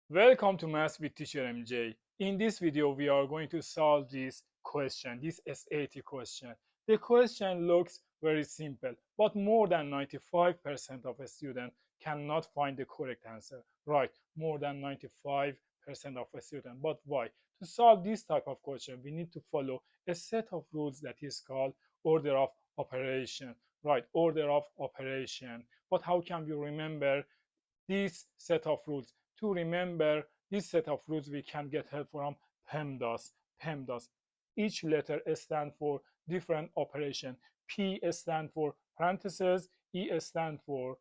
Welcome to Maths with Teacher MJ. In this video, we are going to solve this question, this SAT question. The question looks very simple, but more than 95% of a student cannot find the correct answer. Right, more than 95% of a student. But why? To solve this type of question, we need to follow a set of rules that is called order of operation. Right, order of operation. But how can we remember this set of rules? To remember this set of rules, we can get help from PEMDAS. PEMDAS. Each letter stands for different operation. P stands for parentheses, E stands for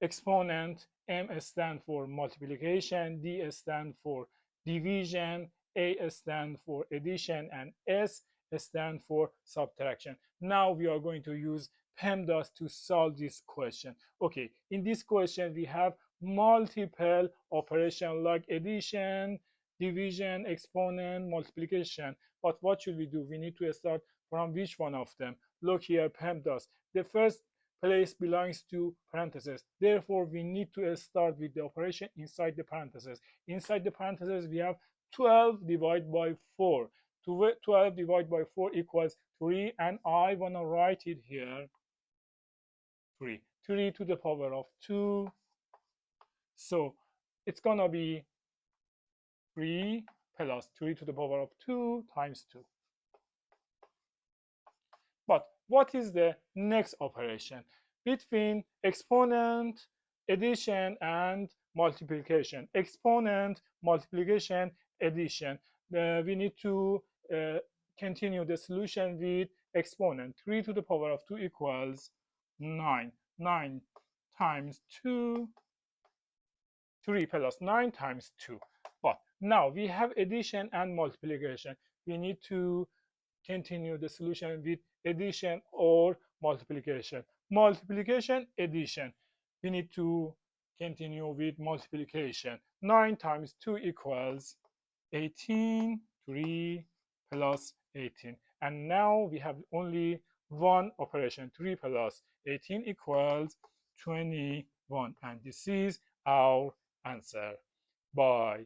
exponent, M stands for multiplication, D stands for division, A stands for addition, and S stands for subtraction. Now we are going to use PEMDAS to solve this question. Okay, in this question we have multiple operation like addition, division, exponent, multiplication. But what should we do? We need to start from which one of them? Look here, PEMDAS. The first place belongs to parentheses. Therefore, we need to start with the operation inside the parentheses. Inside the parentheses, we have 12 divided by 4. 12 divided by 4 equals 3, and I want to write it here 3. 3 to the power of 2. So it's going to be 3 plus 3 to the power of 2 times 2. But what is the next operation between exponent, addition, and multiplication? Exponent, multiplication, addition. We need to continue the solution with exponent. 3 to the power of 2 equals 9. 9 times 2, 3 plus 9 times 2. But now we have addition and multiplication. We need to continue the solution with addition or multiplication. Multiplication, addition. We need to continue with multiplication. 9 times 2 equals 18. 3 plus 18. And now we have only one operation. 3 plus 18 equals 21. And this is our answer. Bye.